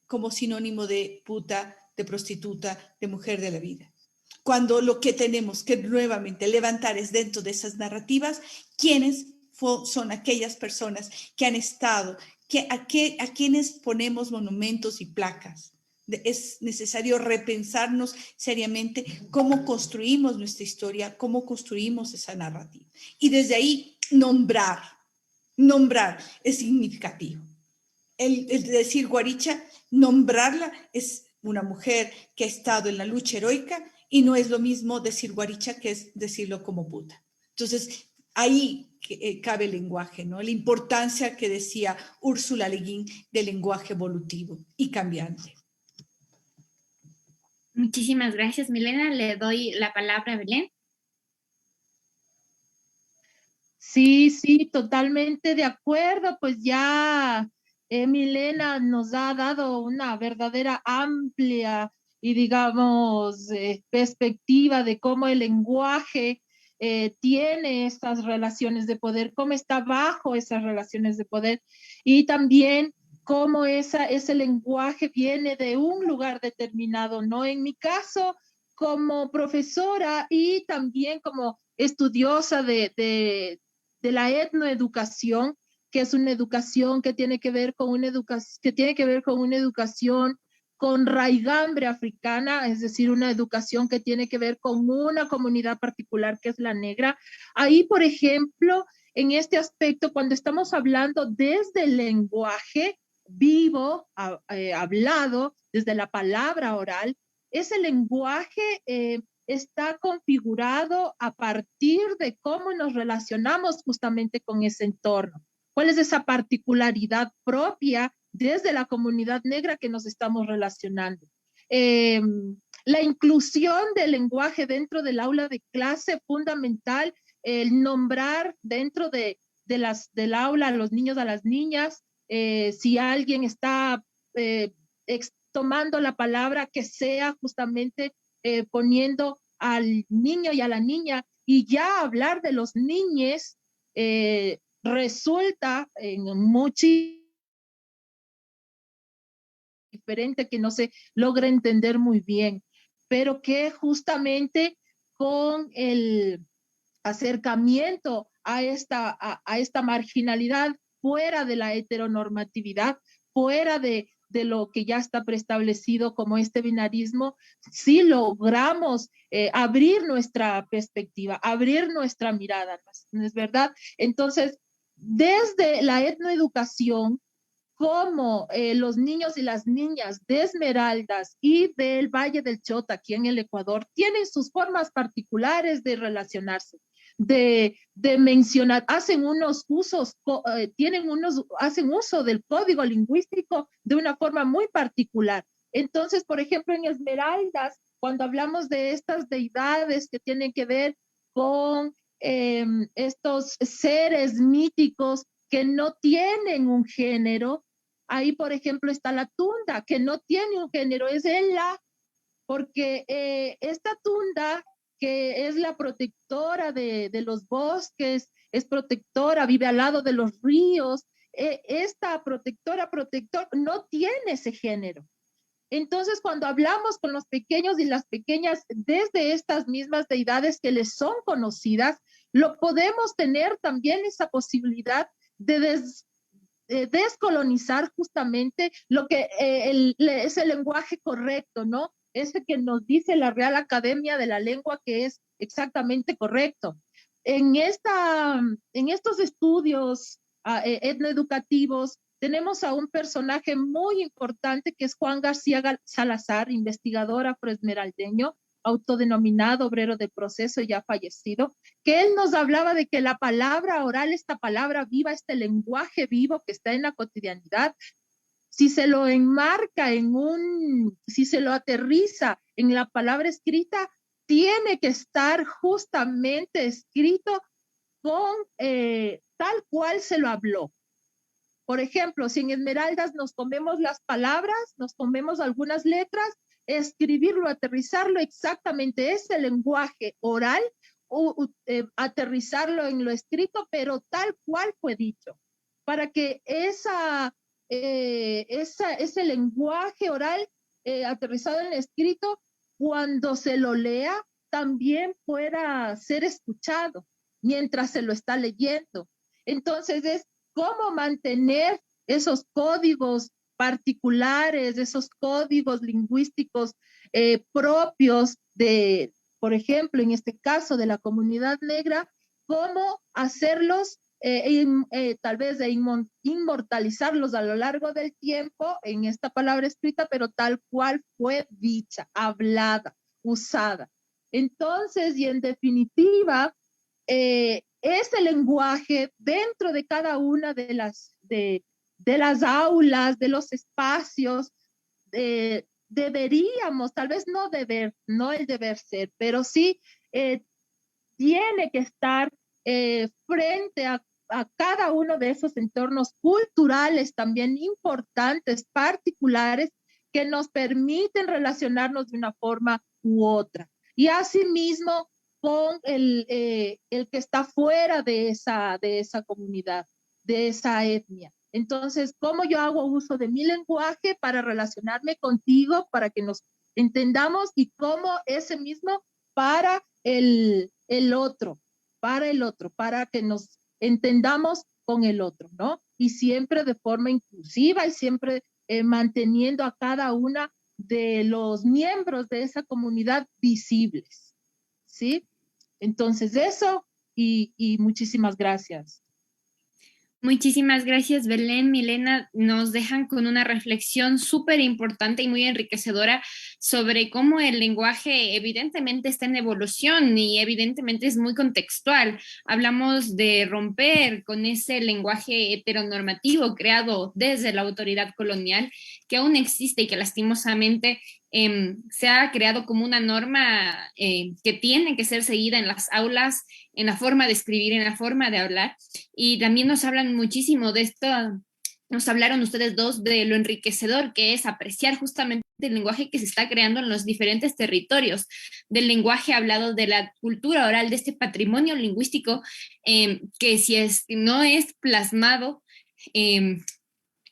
como sinónimo de puta, de prostituta, de mujer de la vida. Cuando lo que tenemos que nuevamente levantar es dentro de esas narrativas, quiénes son aquellas personas que han estado, a quienes ponemos monumentos y placas. Es necesario repensarnos seriamente cómo construimos nuestra historia, cómo construimos esa narrativa. Y desde ahí nombrar es significativo. El decir guaricha, nombrarla es una mujer que ha estado en la lucha heroica, y no es lo mismo decir guaricha que es decirlo como puta. Entonces, ahí cabe el lenguaje, ¿no? La importancia que decía Úrsula Le Guin del lenguaje evolutivo y cambiante. Muchísimas gracias, Milena. Le doy la palabra a Belén. Sí, totalmente de acuerdo. Pues ya Milena nos ha dado una verdadera amplia y digamos perspectiva de cómo el lenguaje tiene estas relaciones de poder, cómo está bajo esas relaciones de poder, y también cómo ese lenguaje viene de un lugar determinado, ¿no? En mi caso, como profesora y también como estudiosa de de la etnoeducación, que es una educación que tiene que ver con una educación con raigambre africana, es decir, una educación que tiene que ver con una comunidad particular que es la negra. Ahí, por ejemplo, en este aspecto, cuando estamos hablando desde el lenguaje vivo, hablado, desde la palabra oral, ese lenguaje está configurado a partir de cómo nos relacionamos justamente con ese entorno. ¿Cuál es esa particularidad propia desde la comunidad negra que nos estamos relacionando? La inclusión del lenguaje dentro del aula de clase, fundamental, el nombrar dentro del aula a los niños, a las niñas, si alguien está tomando la palabra, que sea justamente poniendo al niño y a la niña, y ya hablar de los niñes resulta en mucho diferente, que no se logra entender muy bien, pero que justamente con el acercamiento a esta marginalidad fuera de la heteronormatividad, fuera de lo que ya está preestablecido como este binarismo, sí logramos abrir nuestra perspectiva, abrir nuestra mirada, ¿no es verdad? Entonces, desde la etnoeducación, como los niños y las niñas de Esmeraldas y del Valle del Chota, aquí en el Ecuador, tienen sus formas particulares de relacionarse, de mencionar, hacen uso del código lingüístico de una forma muy particular. Entonces, por ejemplo, en Esmeraldas, cuando hablamos de estas deidades que tienen que ver con estos seres míticos que no tienen un género, ahí, por ejemplo, está la tunda, que no tiene un género, es ella, porque esta tunda, que es la protectora de los bosques, es protectora, vive al lado de los ríos, esta protector, no tiene ese género. Entonces, cuando hablamos con los pequeños y las pequeñas desde estas mismas deidades que les son conocidas, lo podemos tener también esa posibilidad de descolonizar justamente lo que es el lenguaje correcto, ¿no? Ese que nos dice la Real Academia de la Lengua que es exactamente correcto. En estos estudios etnoeducativos tenemos a un personaje muy importante que es Juan García Salazar, investigador afroesmeraldeño, autodenominado obrero del proceso, ya fallecido, que él nos hablaba de que la palabra oral, esta palabra viva, este lenguaje vivo que está en la cotidianidad, si se lo enmarca si se lo aterriza en la palabra escrita, tiene que estar justamente escrito con tal cual se lo habló. Por ejemplo, si en Esmeraldas nos comemos las palabras, nos comemos algunas letras, escribirlo, aterrizarlo exactamente ese lenguaje oral, aterrizarlo en lo escrito, pero tal cual fue dicho, para que ese lenguaje oral aterrizado en lo escrito, cuando se lo lea, también pueda ser escuchado mientras se lo está leyendo. Entonces es cómo mantener esos códigos particulares, esos códigos lingüísticos propios de, por ejemplo, en este caso de la comunidad negra, cómo hacerlos, tal vez de inmortalizarlos a lo largo del tiempo en esta palabra escrita, pero tal cual fue dicha, hablada, usada. Entonces, y en definitiva, ese lenguaje dentro de cada una de las aulas, de los espacios, deberíamos, tal vez no el deber ser, pero sí tiene que estar frente a cada uno de esos entornos culturales también importantes, particulares, que nos permiten relacionarnos de una forma u otra. Y asimismo, con el que está fuera de esa comunidad, de esa etnia. Entonces, ¿cómo yo hago uso de mi lenguaje para relacionarme contigo, para que nos entendamos, y cómo ese mismo para el otro, para que nos entendamos con el otro, ¿no? Y siempre de forma inclusiva y siempre manteniendo a cada una de los miembros de esa comunidad visibles, ¿sí? Entonces eso y muchísimas gracias. Muchísimas gracias, Belén, Milena. Nos dejan con una reflexión súper importante y muy enriquecedora sobre cómo el lenguaje evidentemente está en evolución y evidentemente es muy contextual. Hablamos de romper con ese lenguaje heteronormativo creado desde la autoridad colonial que aún existe y que lastimosamente se ha creado como una norma que tiene que ser seguida en las aulas, en la forma de escribir, en la forma de hablar. Y también nos hablan muchísimo de esto, nos hablaron ustedes dos de lo enriquecedor que es apreciar justamente el lenguaje que se está creando en los diferentes territorios, del lenguaje hablado, de la cultura oral, de este patrimonio lingüístico que si no es plasmado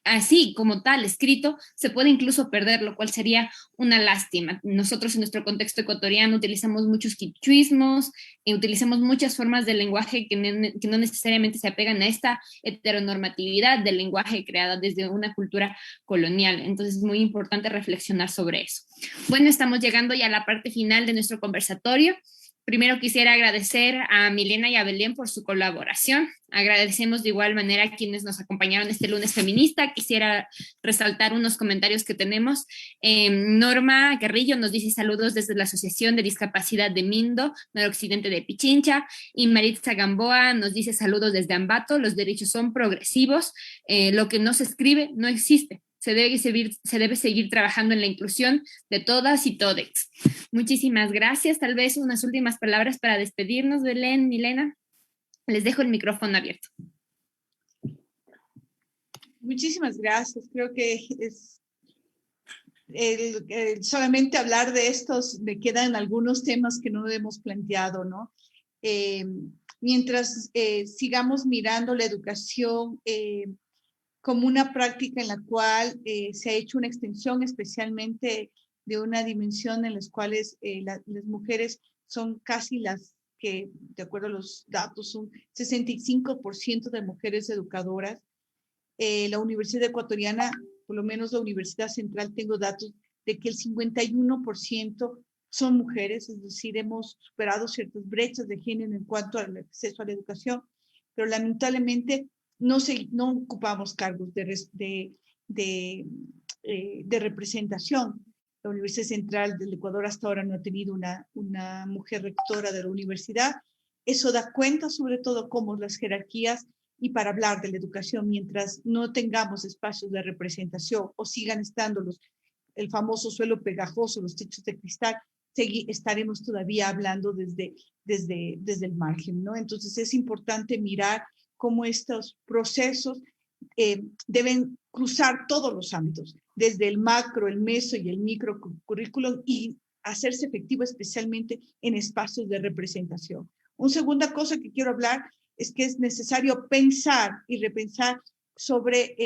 así como tal, escrito, se puede incluso perder, lo cual sería una lástima. Nosotros en nuestro contexto ecuatoriano utilizamos muchos quichuismos, utilizamos muchas formas de lenguaje que no necesariamente se apegan a esta heteronormatividad del lenguaje creada desde una cultura colonial. Entonces es muy importante reflexionar sobre eso. Bueno, estamos llegando ya a la parte final de nuestro conversatorio. Primero quisiera agradecer a Milena y a Belén por su colaboración. Agradecemos de igual manera a quienes nos acompañaron este lunes feminista. Quisiera resaltar unos comentarios que tenemos. Norma Carrillo nos dice saludos desde la Asociación de Discapacidad de Mindo, noroccidente de Pichincha. Y Maritza Gamboa nos dice saludos desde Ambato. Los derechos son progresivos. Lo que no se escribe no existe. Se debe seguir trabajando en la inclusión de todas y todes. Muchísimas gracias. Tal vez unas últimas palabras para despedirnos, Belén, Milena. Les dejo el micrófono abierto. Muchísimas gracias. Creo que es solamente hablar de estos, me quedan algunos temas que no hemos planteado, ¿no? Mientras sigamos mirando la educación como una práctica en la cual se ha hecho una extensión especialmente de una dimensión en las cuales las mujeres son casi las que, de acuerdo a los datos, son 65% de mujeres educadoras. La Universidad Ecuatoriana, por lo menos la Universidad Central, tengo datos de que el 51% son mujeres, es decir, hemos superado ciertas brechas de género en cuanto al acceso a la educación, pero lamentablemente no ocupamos cargos de representación. La Universidad Central del Ecuador hasta ahora no ha tenido una mujer rectora de la universidad. Eso da cuenta sobre todo cómo las jerarquías, y para hablar de la educación, mientras no tengamos espacios de representación o sigan estando el famoso suelo pegajoso, los techos de cristal, estaremos todavía hablando desde el margen, ¿no? Entonces es importante mirar cómo estos procesos deben cruzar todos los ámbitos, desde el macro, el meso y el micro currículum, y hacerse efectivo especialmente en espacios de representación. Una segunda cosa que quiero hablar es que es necesario pensar y repensar sobre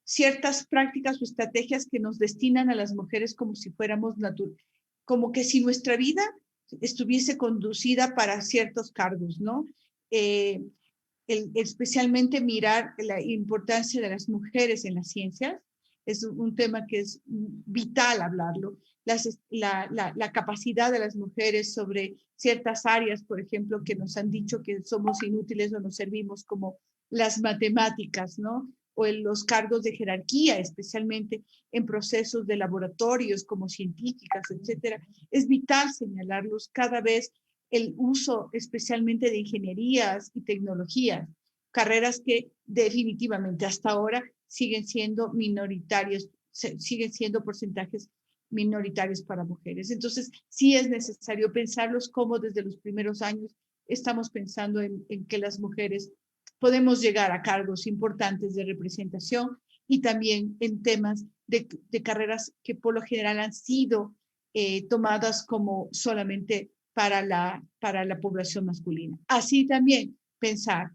ciertas prácticas o estrategias que nos destinan a las mujeres como si fuéramos como que si nuestra vida estuviese conducida para ciertos cargos, ¿no? Especialmente mirar la importancia de las mujeres en las ciencias, es un tema que es vital hablarlo. La capacidad de las mujeres sobre ciertas áreas, por ejemplo, que nos han dicho que somos inútiles o nos servimos, como las matemáticas, ¿no? O en los cargos de jerarquía, especialmente en procesos de laboratorios como científicas, etcétera. Es vital señalarlos cada vez, el uso especialmente de ingenierías y tecnologías, carreras que definitivamente hasta ahora siguen siendo minoritarios, siguen siendo porcentajes minoritarios para mujeres. Entonces, sí es necesario pensarlos como desde los primeros años estamos pensando en que las mujeres podemos llegar a cargos importantes de representación, y también en temas de carreras que por lo general han sido tomadas como solamente para la población masculina. Así también pensar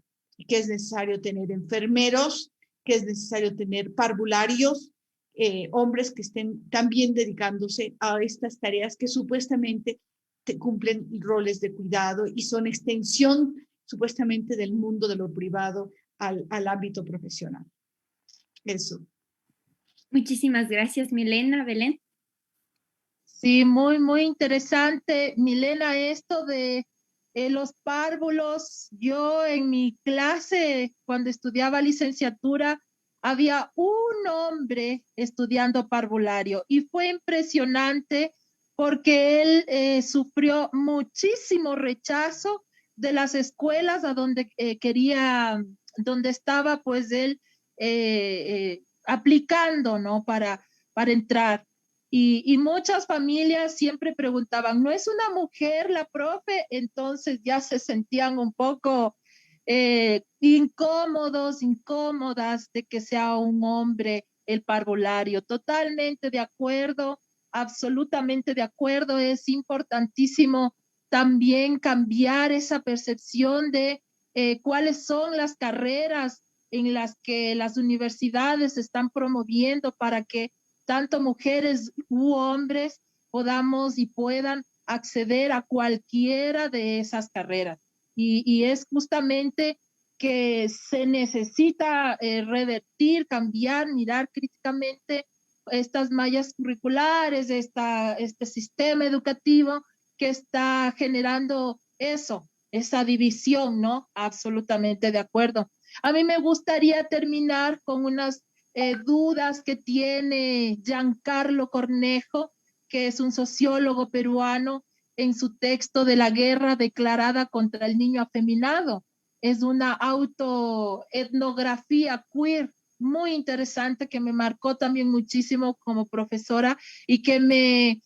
que es necesario tener enfermeros, que es necesario tener parvularios, hombres que estén también dedicándose a estas tareas que supuestamente cumplen roles de cuidado y son extensión supuestamente del mundo de lo privado al ámbito profesional. Eso. Muchísimas gracias, Milena, Belén. Sí, muy, muy interesante, Milena, esto de los párvulos. Yo en mi clase, cuando estudiaba licenciatura, había un hombre estudiando parvulario y fue impresionante porque él sufrió muchísimo rechazo de las escuelas a donde donde estaba pues él aplicando, ¿no? Para entrar. Y muchas familias siempre preguntaban, ¿no es una mujer la profe? Entonces ya se sentían un poco incómodos, incómodas de que sea un hombre el parvulario. Totalmente de acuerdo, absolutamente de acuerdo. Es importantísimo también cambiar esa percepción de cuáles son las carreras en las que las universidades están promoviendo para que tanto mujeres u hombres podamos y puedan acceder a cualquiera de esas carreras. Y es justamente que se necesita revertir, cambiar, mirar críticamente estas mallas curriculares, este sistema educativo que está generando eso, esa división, ¿no? Absolutamente de acuerdo. A mí me gustaría terminar con unas dudas que tiene Giancarlo Cornejo, que es un sociólogo peruano, en su texto de la guerra declarada contra el niño afeminado. Es una autoetnografía queer muy interesante que me marcó también muchísimo como profesora y que me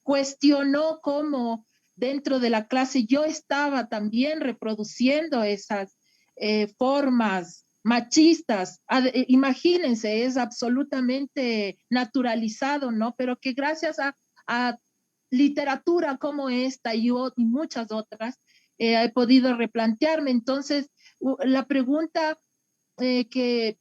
cuestionó cómo dentro de la clase yo estaba también reproduciendo esas formas machistas. Imagínense, es absolutamente naturalizado, ¿no? Pero que gracias a literatura como esta y muchas otras, he podido replantearme. Entonces, la pregunta que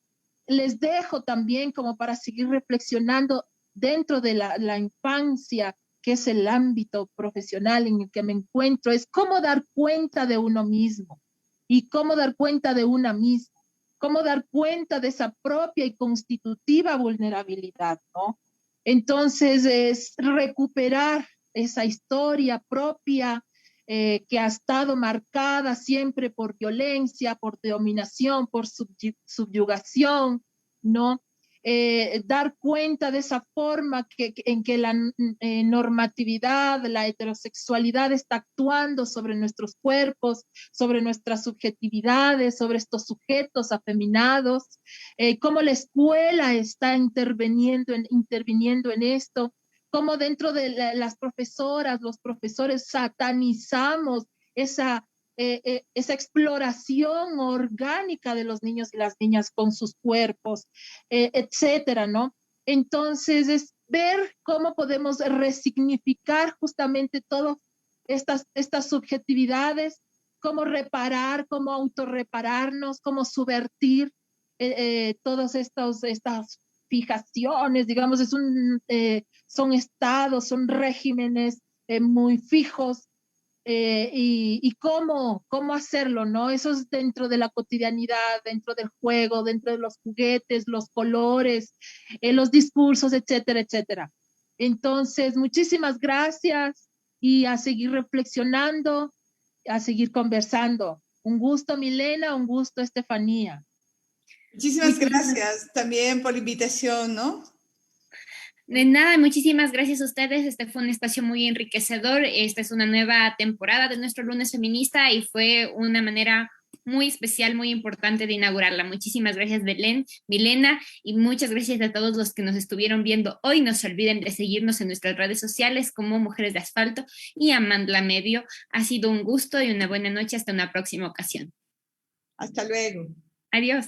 les dejo también como para seguir reflexionando dentro de la infancia, que es el ámbito profesional en el que me encuentro, es cómo dar cuenta de uno mismo y cómo dar cuenta de una misma, cómo dar cuenta de esa propia y constitutiva vulnerabilidad, ¿no? Entonces, es recuperar esa historia propia que ha estado marcada siempre por violencia, por dominación, por subyugación, ¿no? Dar cuenta de esa forma en que la normatividad, la heterosexualidad está actuando sobre nuestros cuerpos, sobre nuestras subjetividades, sobre estos sujetos afeminados, cómo la escuela está interviniendo en esto, cómo dentro de las profesoras, los profesores satanizamos esa exploración orgánica de los niños y las niñas con sus cuerpos, etcétera, ¿no? Entonces, es ver cómo podemos resignificar justamente todas estas subjetividades, cómo reparar, cómo autorrepararnos, cómo subvertir todas estas fijaciones, digamos, son estados, son regímenes muy fijos, y cómo hacerlo, ¿no? Eso es dentro de la cotidianidad, dentro del juego, dentro de los juguetes, los colores, los discursos, etcétera, etcétera. Entonces, muchísimas gracias y a seguir reflexionando, a seguir conversando. Un gusto, Milena, un gusto, Estefanía. Muchísimas gracias también por la invitación, ¿no? De nada, muchísimas gracias a ustedes. Este fue un espacio muy enriquecedor. Esta es una nueva temporada de nuestro Lunes Feminista y fue una manera muy especial, muy importante de inaugurarla. Muchísimas gracias, Belén, Milena, y muchas gracias a todos los que nos estuvieron viendo hoy. No se olviden de seguirnos en nuestras redes sociales como Mujeres de Asfalto y Amandla Medio. Ha sido un gusto y una buena noche. Hasta una próxima ocasión. Hasta luego. Adiós.